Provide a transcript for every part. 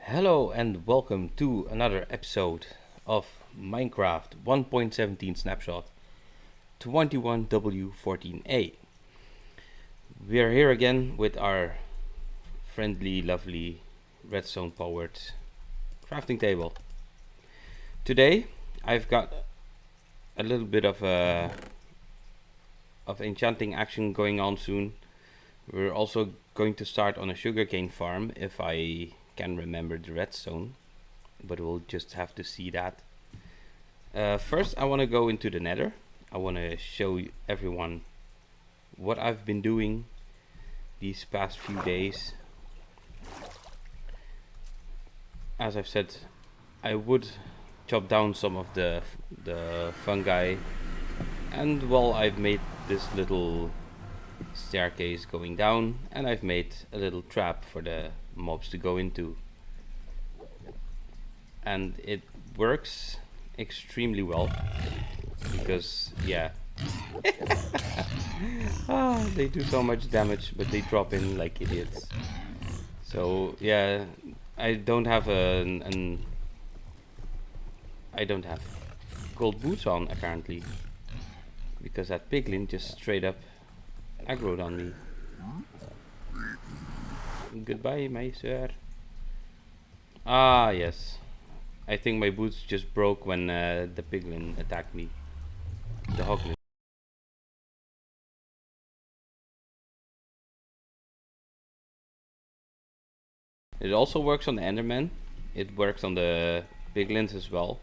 Hello and welcome to another episode of Minecraft 1.17 Snapshot 21W14A. We are here again with our friendly, lovely redstone powered crafting table. Today I've got a little bit of enchanting action going on soon. We're also going to start on a sugarcane farm if I can remember the redstone, but we'll just have to see that. First I want to go into the Nether. I want to show everyone what I've been doing these past few days. As I've said, I would chop down some of the fungi, and well, I've made this little staircase going down, and I've made a little trap for the mobs to go into, and it works extremely well because they do so much damage, but they drop in like idiots. So yeah, I don't have I don't have gold boots on apparently, because that piglin just straight up aggroed on me. Goodbye, my sir. Ah, yes. I think my boots just broke when the piglin attacked me. The hoglin. It also works on the enderman. It works on the piglins as well.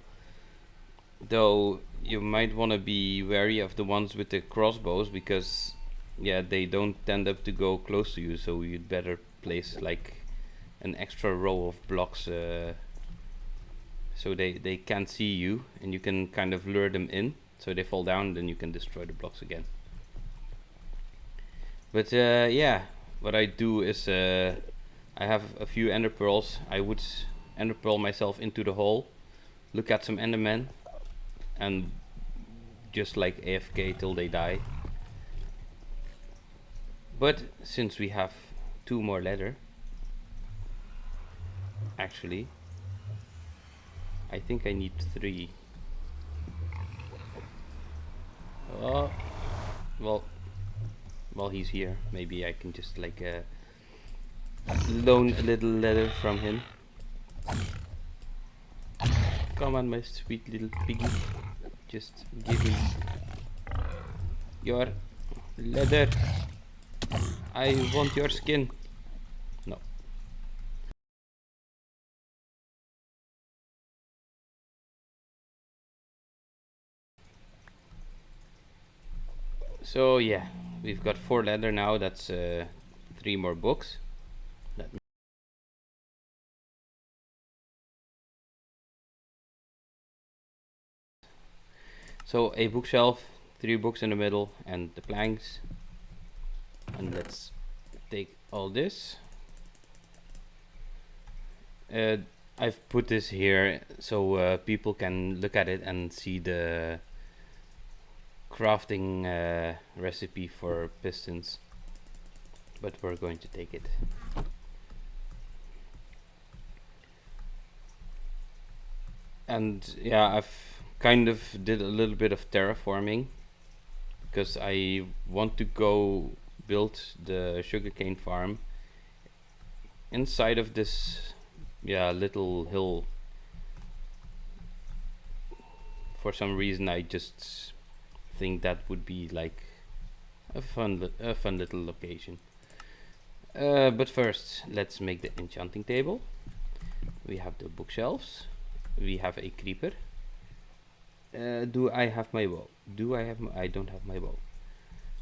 Though you might want to be wary of the ones with the crossbows, because they don't tend up to go close to you, so you'd better place like an extra row of blocks so they can't see you, and you can kind of lure them in so they fall down, then you can destroy the blocks again. But what I do is I have a few ender pearls. I would ender pearl myself into the hole, look at some endermen, and just like AFK till they die. But since we have 2 more leather, actually I think I need 3. Oh, well, while he's here, maybe I can just like loan a little leather from him. Come on, my sweet little piggy, just give me your leather. I want your skin. No. So yeah, we've got 4 leather now. That's 3 more books. So a bookshelf, 3 books in the middle, and the planks. And let's take all this. I've put this here so people can look at it and see the crafting recipe for pistons, but we're going to take it. And yeah, I've kind of did a little bit of terraforming because I want to go build the sugarcane farm inside of this little hill. For some reason I just think that would be like a fun little location. But first let's make the enchanting table. We have the bookshelves, we have a creeper. Do I have my bow? I don't have my bow.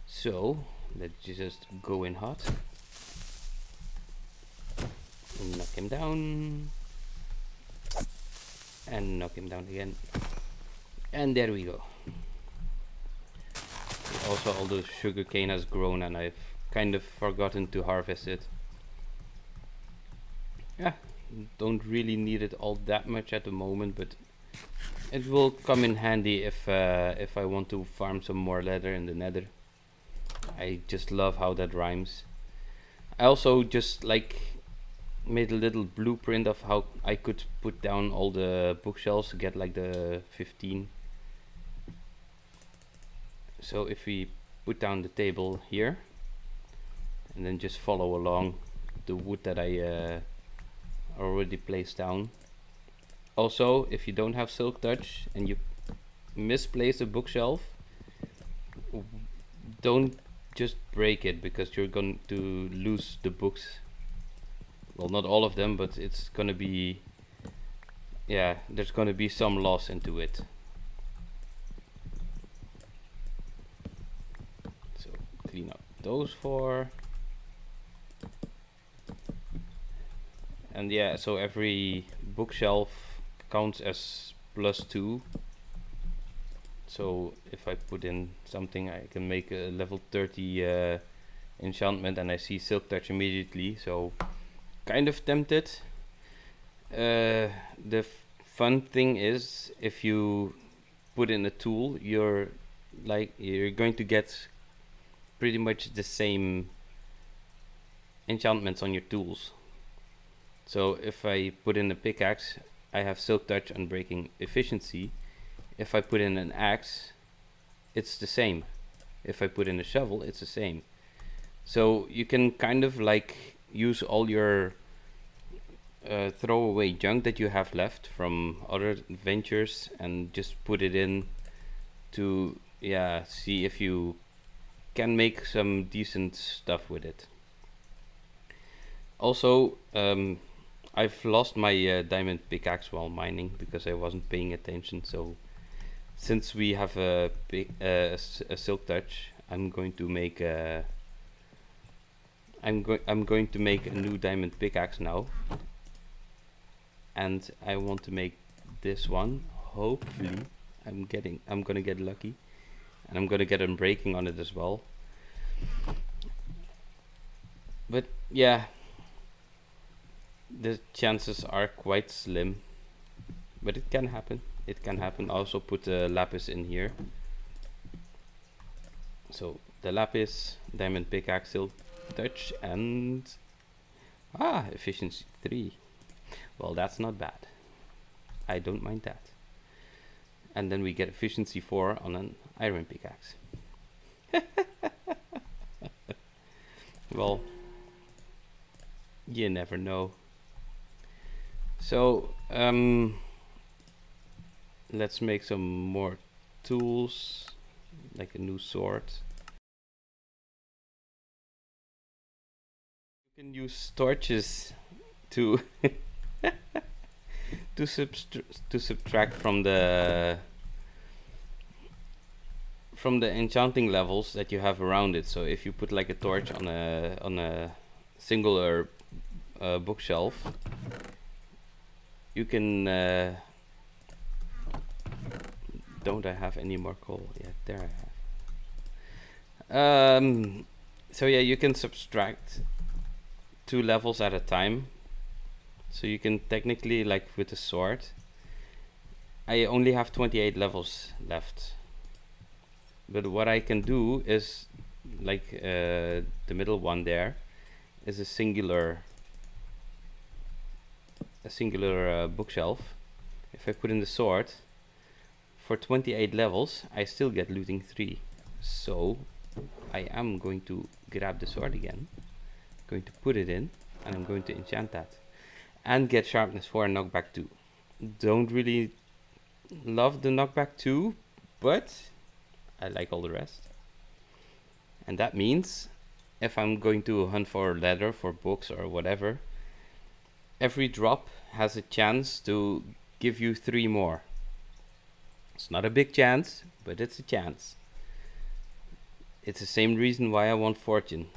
So let's just go in hot. Knock him down. And knock him down again. And there we go. Also, all the sugarcane has grown and I've kind of forgotten to harvest it. Yeah, don't really need it all that much at the moment, but it will come in handy if I want to farm some more leather in the Nether. I just love how that rhymes. I also just like made a little blueprint of how I could put down all the bookshelves to get like the 15. So if we put down the table here and then just follow along the wood that I already placed down. Also, if you don't have silk touch and you misplace a bookshelf, don't just break it, because you're going to lose the books. Well, not all of them, but it's gonna be, yeah, there's gonna be some loss into it. So clean up those four. And yeah, so every bookshelf counts as +2. So if I put in something, I can make a level 30 enchantment, and I see silk touch immediately, so kind of tempted. The fun thing is, if you put in a tool, you're going to get pretty much the same enchantments on your tools. So if I put in a pickaxe, I have silk touch, unbreaking, efficiency. If I put in an axe, it's the same. If I put in a shovel, it's the same. So you can kind of like use all your throwaway junk that you have left from other adventures and just put it in to, yeah, see if you can make some decent stuff with it. Also, I've lost my diamond pickaxe while mining because I wasn't paying attention. So since we have a silk touch, I'm going to make a I'm going to make a new diamond pickaxe now, and I want to make this one. Hopefully, I'm gonna get lucky, and I'm gonna get unbreaking on it as well. But yeah, the chances are quite slim, but it can happen. It can happen. I also put a lapis in here. So the lapis, diamond pickaxe, silk touch, and efficiency 3. Well, that's not bad. I don't mind that. And then we get efficiency 4 on an iron pickaxe. Well, you never know. So let's make some more tools, like a new sword. You can use torches to to subtract from the enchanting levels that you have around it. So if you put like a torch on a singular bookshelf, you can don't I have any more coal? Yeah, there I have. So yeah, you can subtract 2 levels at a time. So you can technically, like with the sword, I only have 28 levels left. But what I can do is, like the middle one there is a singular bookshelf. If I put in the sword, for 28 levels, I still get looting 3. So I am going to grab the sword again, going to put it in, and I'm going to enchant that and get sharpness 4 and knockback 2. Don't really love the knockback 2, but I like all the rest. And that means if I'm going to hunt for leather, for books or whatever, every drop has a chance to give you 3 more. It's not a big chance, but it's a chance. It's the same reason why I want fortune.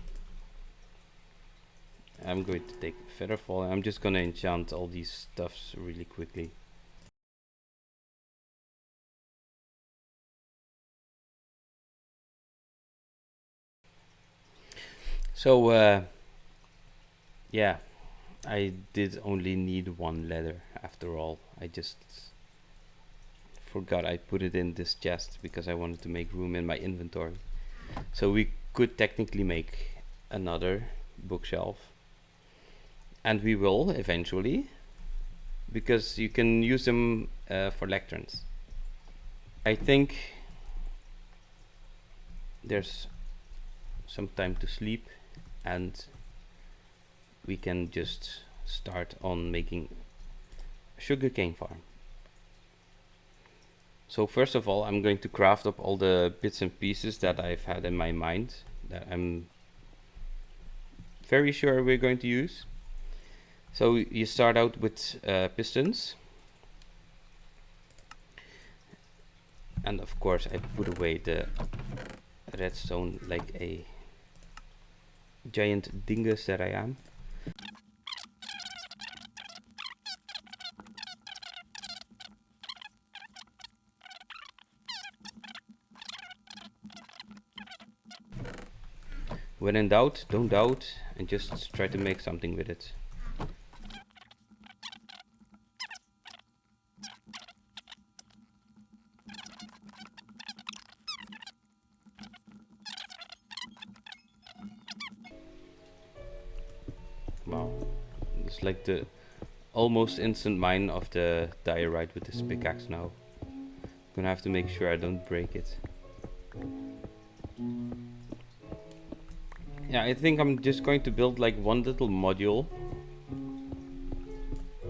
I'm going to take featherfall. I'm just gonna enchant all these stuffs really quickly. So yeah, I did only need 1 leather after all. I just forgot I put it in this chest because I wanted to make room in my inventory. So we could technically make another bookshelf. And we will eventually, because you can use them for lecterns. I think there's some time to sleep, and we can just start on making a sugarcane farm. So first of all, I'm going to craft up all the bits and pieces that I've had in my mind that I'm very sure we're going to use. So you start out with pistons. And of course I put away the redstone like a giant dingus that I am. When in doubt, don't doubt, and just try to make something with it. Wow, it's like the almost instant mine of the diorite with this pickaxe now. Gonna have to make sure I don't break it. Yeah, I think I'm just going to build like one little module,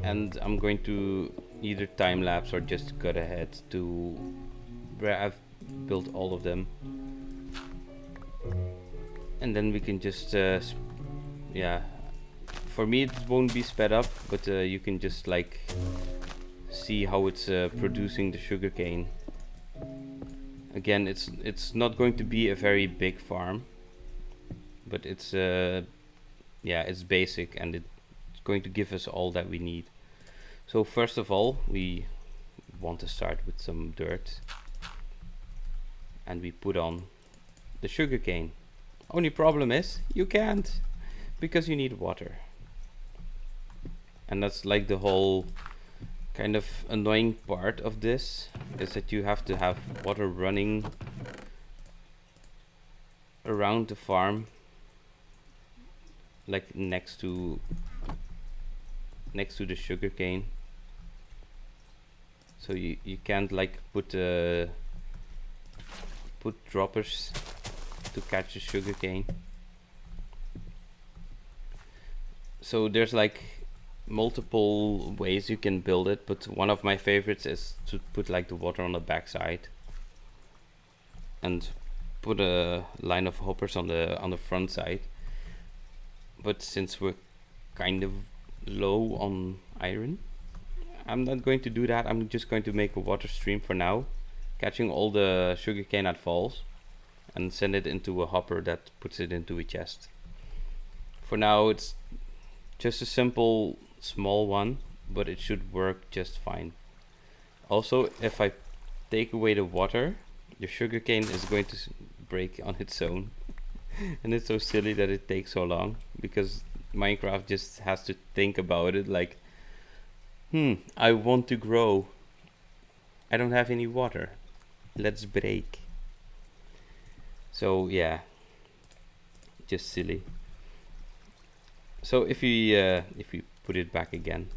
and I'm going to either time lapse or just cut ahead to where I've built all of them, and then we can just yeah, for me it won't be sped up, but you can just like see how it's producing the sugarcane. Again, it's not going to be a very big farm, but it's yeah, it's basic, and it's going to give us all that we need. So first of all, we want to start with some dirt, and we put on the sugarcane. Only problem is you can't, because you need water, and that's like the whole kind of annoying part of this, is that you have to have water running around the farm, like next to the sugarcane. So you can't like put droppers to catch the sugarcane. So there's like multiple ways you can build it, but one of my favorites is to put like the water on the backside and put a line of hoppers on the front side. But since we're kind of low on iron, I'm not going to do that. I'm just going to make a water stream for now, catching all the sugarcane that falls and send it into a hopper that puts it into a chest. For now it's just a simple small one, but it should work just fine. Also, if I take away the water, the sugarcane is going to break on its own. And it's so silly that it takes so long, because Minecraft just has to think about it like, I want to grow, I don't have any water, let's break. So yeah, just silly. So if we put it back again,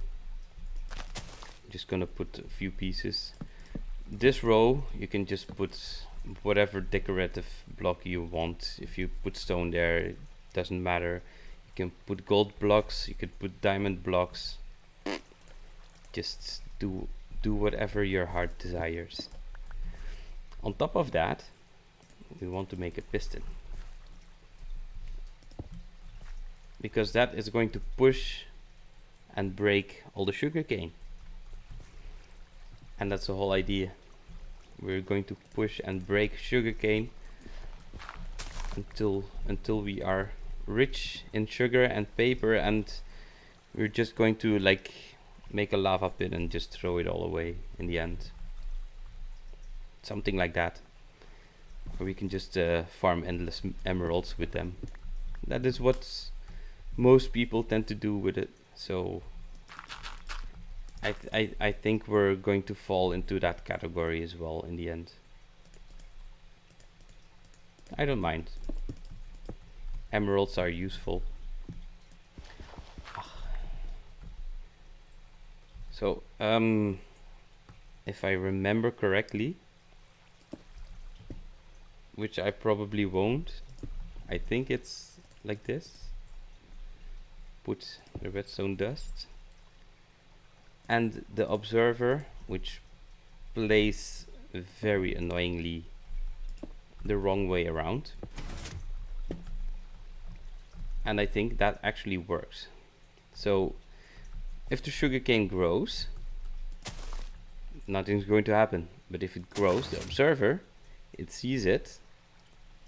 I'm just gonna put a few pieces. This row you can just put whatever decorative block you want. If you put stone there, it doesn't matter. You can put gold blocks, you could put diamond blocks. Just do whatever your heart desires. On top of that, we want to make a piston, because that is going to push and break all the sugarcane. And that's the whole idea. We're going to push and break sugarcane until we are rich in sugar and paper, and we're just going to like make a lava pit and just throw it all away in the end. Something like that. Or we can just farm endless emeralds with them. That is what most people tend to do with it. So I think we're going to fall into that category as well in the end. I don't mind. Emeralds are useful. So if I remember correctly, which I probably won't, I think it's like this. Put the redstone dust and the observer, which plays very annoyingly the wrong way around. And I think that actually works. So if the sugarcane grows, nothing's going to happen. But if it grows, the observer, it sees it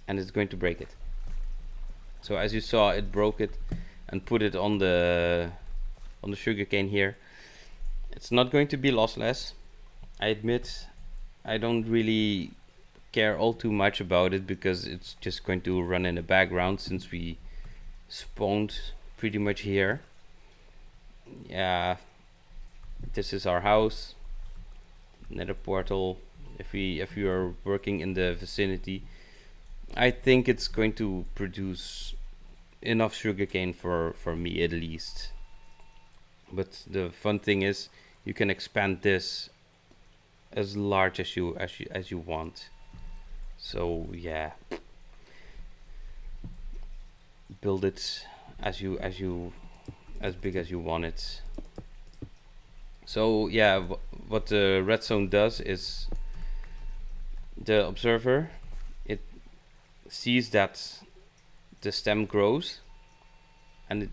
and it's going to break it. So as you saw, it broke it and put it on the sugarcane here. It's not going to be lossless. I admit I don't really care all too much about it because it's just going to run in the background since we spawned pretty much here. Yeah, this is our house. Nether portal. If you are working in the vicinity, I think it's going to produce enough sugarcane for me at least. But the fun thing is you can expand this as large as you want. So yeah, build it as big as you want it. So yeah, what the redstone does is the observer, it sees that the stem grows, and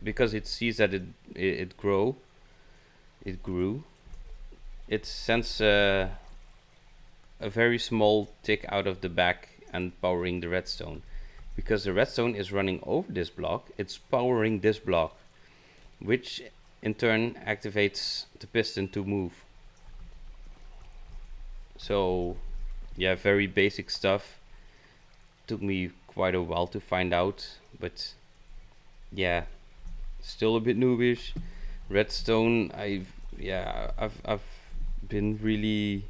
because it sees that it grew, it sends a very small tick out of the back and powering the redstone. Because the redstone is running over this block, it's powering this block, which in turn activates the piston to move. So yeah, very basic stuff. Took me quite a while to find out, but yeah, still a bit noobish. Redstone, I've been really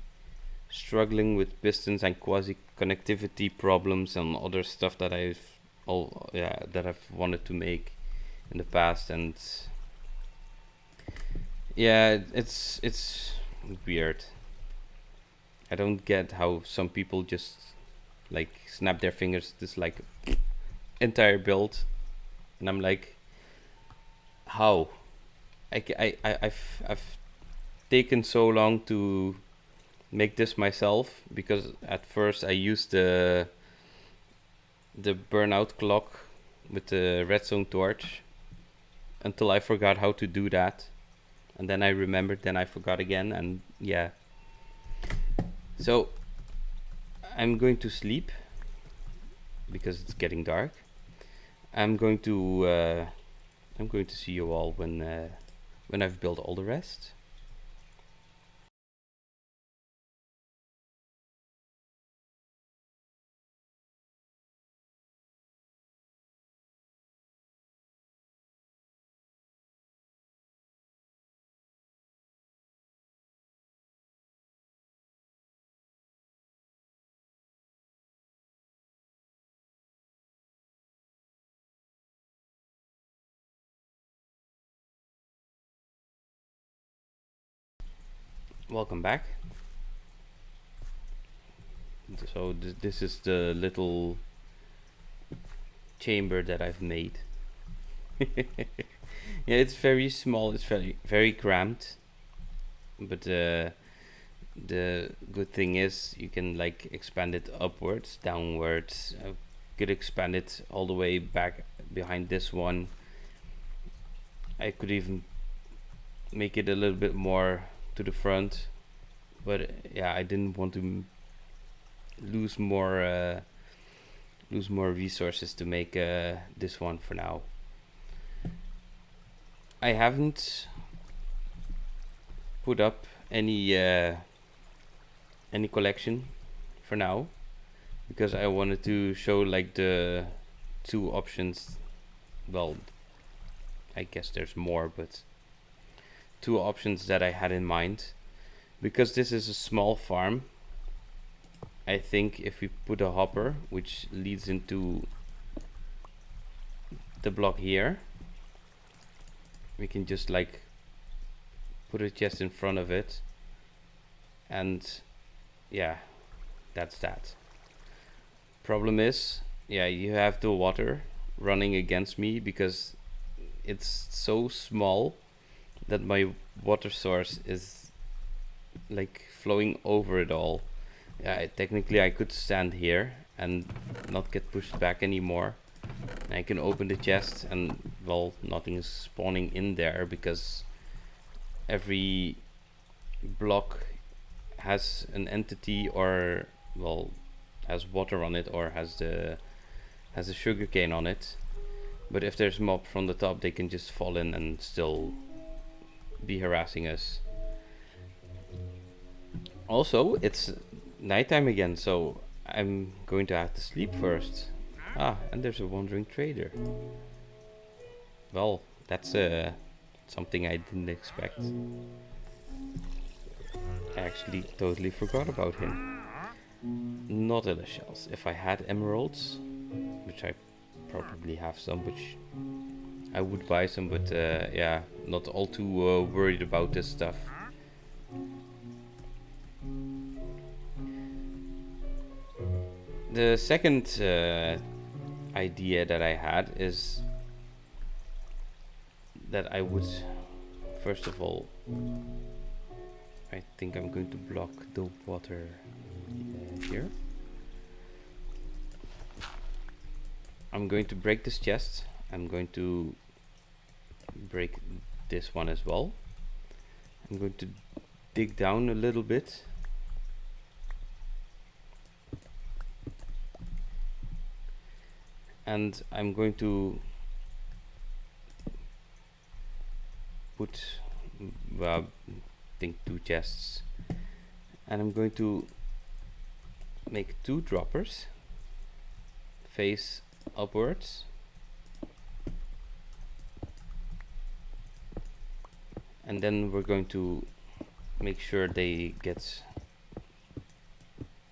struggling with pistons and quasi connectivity problems and other stuff that I've wanted to make in the past, and yeah, it's weird. I don't get how some people just like snap their fingers this like entire build, and I'm like, how? I've taken so long to make this myself because at first I used the burnout clock with the redstone torch until I forgot how to do that, and then I remembered, then I forgot again, and yeah. So I'm going to sleep because it's getting dark. I'm going to see you all when I've built all the rest. Welcome back. So this is the little chamber that I've made. Yeah, it's very small. It's very cramped. But the good thing is you can like expand it upwards, downwards. I could expand it all the way back behind this one. I could even make it a little bit more to the front, but yeah, I didn't want to lose more resources to make this one for now. I haven't put up any collection for now because I wanted to show like the two options. Well, I guess there's more, but two options that I had in mind. Because this is a small farm, I think if we put a hopper which leads into the block here, we can just like put a chest in front of it, and yeah, that's that. Problem is, yeah, you have the water running against me because it's so small that my water source is like flowing over it all. Yeah, technically I could stand here and not get pushed back anymore. And I can open the chest and, well, nothing is spawning in there because every block has an entity, or, well, has water on it, or has a sugarcane on it. But if there's mob from the top, they can just fall in and still be harassing us. Also, it's nighttime again, so I'm going to have to sleep first. Ah, and there's a wandering trader. Well, that's something I didn't expect. I actually totally forgot about him. Not in the shells. If I had emeralds, which I probably have some, which I would buy some, but yeah, not all too worried about this stuff. The second idea that I had is that I would, first of all, I think I'm going to block the water here. I'm going to break this chest. I'm going to break this one as well. I'm going to dig down a little bit. And I'm going to put, well, I think 2 chests. And I'm going to make 2 droppers face upwards. And then we're going to make sure they get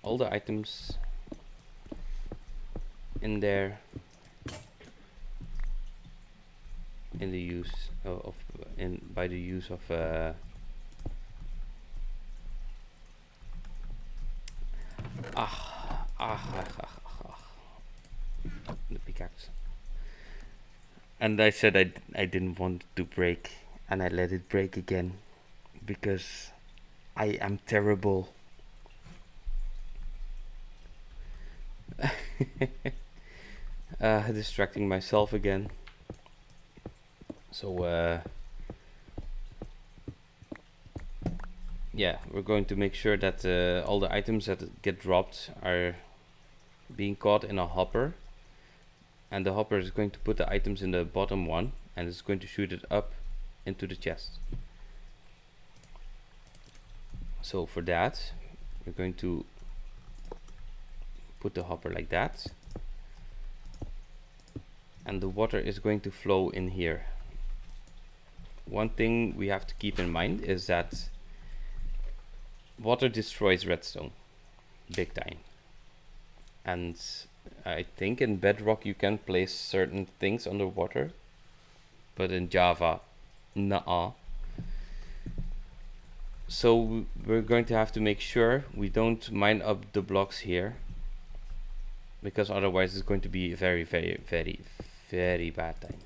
all the items in there in the use of by the use of the pickaxe. And I said I didn't want to break, and I let it break again because I am terrible. Distracting myself again. So yeah, we're going to make sure that all the items that get dropped are being caught in a hopper, and the hopper is going to put the items in the bottom one, and it's going to shoot it up into the chest. So for that, we're going to put the hopper like that, and the water is going to flow in here. One thing we have to keep in mind is that water destroys redstone big time, and I think in bedrock you can place certain things underwater, but in Java, nah. So we're going to have to make sure we don't mine up the blocks here, because otherwise it's going to be a very, very, very, very bad time.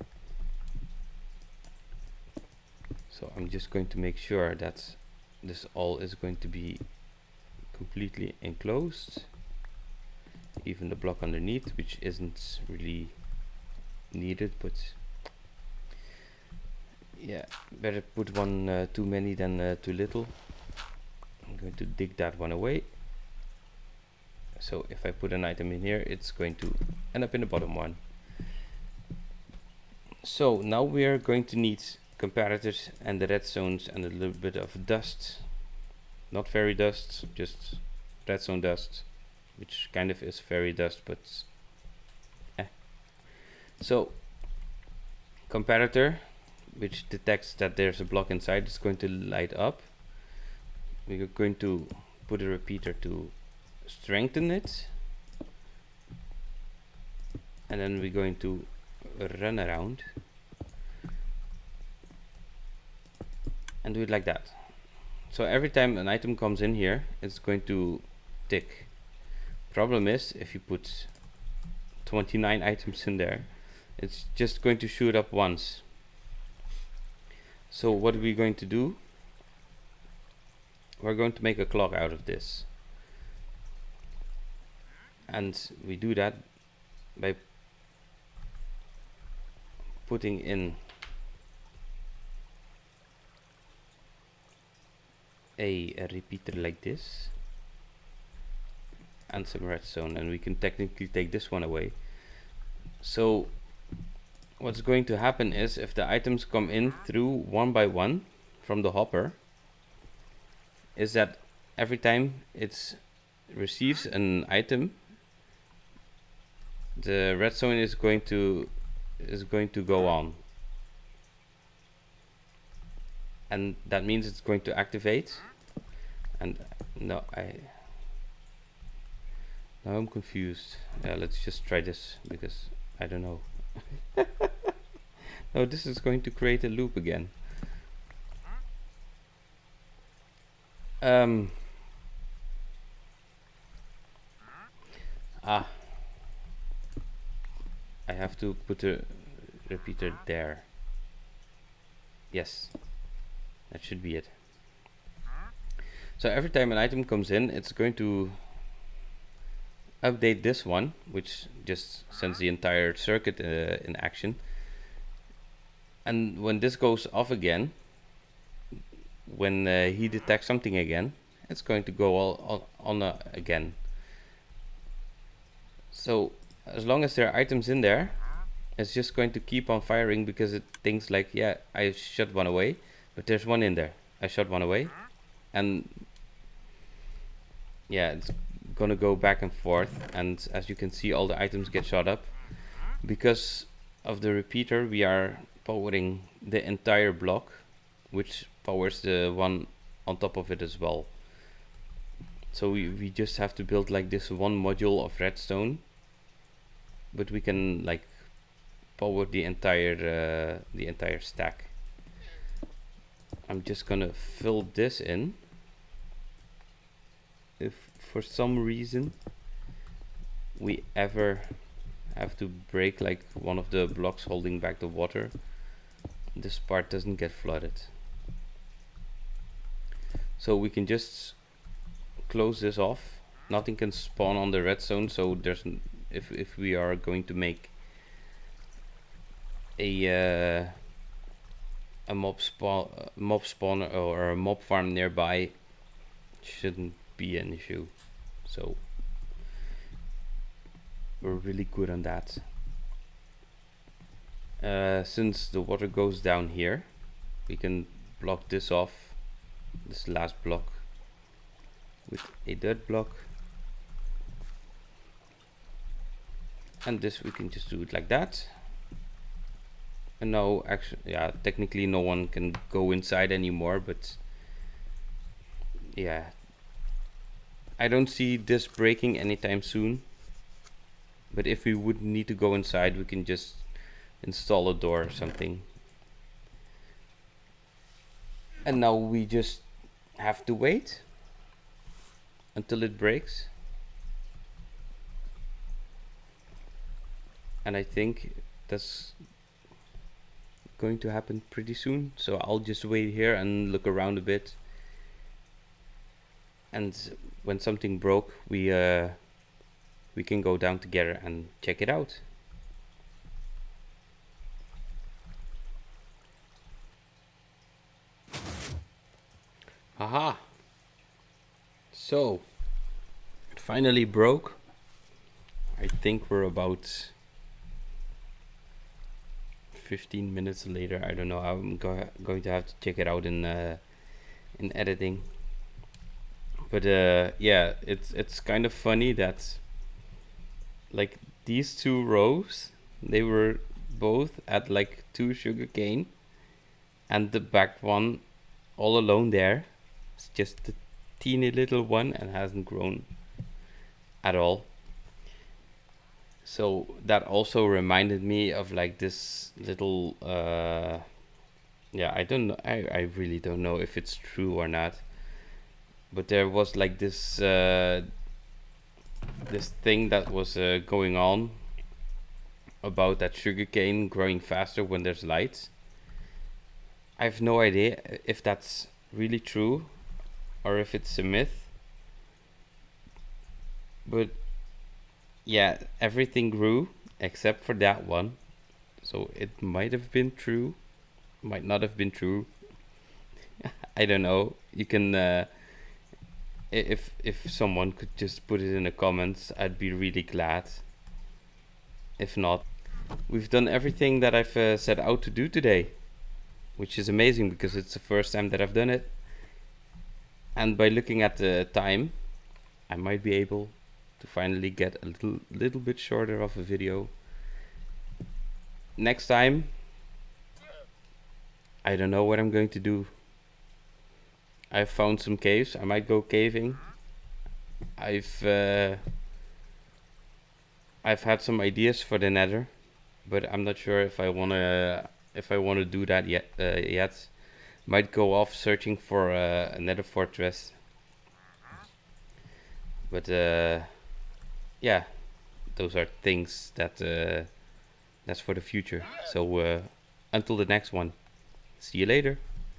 So I'm just going to make sure that this all is going to be completely enclosed, even the block underneath, which isn't really needed, but yeah, better put one too many than too little. I'm going to dig that one away. So if I put an item in here, it's going to end up in the bottom one. So now we are going to need comparators and the redstones and a little bit of dust. Not fairy dust, just redstone dust, which kind of is fairy dust, but So comparator, which detects that there's a block inside, is going to light up. We're going to put a repeater to strengthen it, and then we're going to run around and do it like that. So every time an item comes in here, it's going to tick. Problem is, if you put 29 items in there, it's just going to shoot up once. So what are we going to do? We're going to make a clock out of this. And we do that by putting in a repeater like this and some redstone, and we can technically take this one away. So what's going to happen is, if the items come in through one by one from the hopper, is that every time it receives an item, the redstone is going to go on, and that means it's going to activate. And now I'm confused. Let's just try this, because I don't know. No, this is going to create a loop again. I have to put a repeater there. Yes, that should be it. So every time an item comes in, it's going to update this one, which just sends the entire circuit in action. And when this goes off again, when he detects something again, it's going to go all on again. So as long as there are items in there, it's just going to keep on firing, because it thinks like, yeah, I shot one away, but there's one in there. I shot one away, and yeah, it's gonna go back and forth. And as you can see, all the items get shot up. Because of the repeater, we are powering the entire block, which powers the one on top of it as well. So we just have to build like this one module of redstone, but we can like power the entire stack. I'm just gonna fill this in. If for some reason we ever have to break like one of the blocks holding back the water, this part doesn't get flooded. So we can just close this off. Nothing can spawn on the redstone, so there's if we are going to make a mob spawner or a mob farm nearby, shouldn't be an issue. So we're really good on that. Since the water goes down here, we can block this off, this last block, with a dirt block, and this we can just do it like that. And now actually, yeah, technically no one can go inside anymore, but yeah, I don't see this breaking anytime soon. But if we would need to go inside, we can just install a door or something. And now we just have to wait until it breaks. And I think that's going to happen pretty soon. So I'll just wait here and look around a bit. And when something broke, we can go down together and check it out. Haha! So it finally broke. I think we're about 15 minutes later. I don't know. I'm going to have to check it out in editing. But yeah, it's kind of funny that like these two rows, they were both at like 2 sugarcane, and the back one all alone there, it's just a teeny little one and hasn't grown at all. So that also reminded me of like this little Yeah, I don't know. I really don't know if it's true or not. But there was like this thing that was going on about that sugarcane growing faster when there's lights. I have no idea if that's really true or if it's a myth. But yeah, everything grew except for that one. So it might have been true, might not have been true. I don't know. You can if someone could just put it in the comments, I'd be really glad. If not, we've done everything that I've set out to do today, which is amazing because it's the first time that I've done it. And by looking at the time, I might be able to finally get a little bit shorter of a video. Next time, I don't know what I'm going to do. I've found some caves. I might go caving. I've I've had some ideas for the Nether, but I'm not sure if I wanna do that yet. Yet, might go off searching for a Nether fortress. But yeah, those are things that that's for the future. So until the next one, see you later.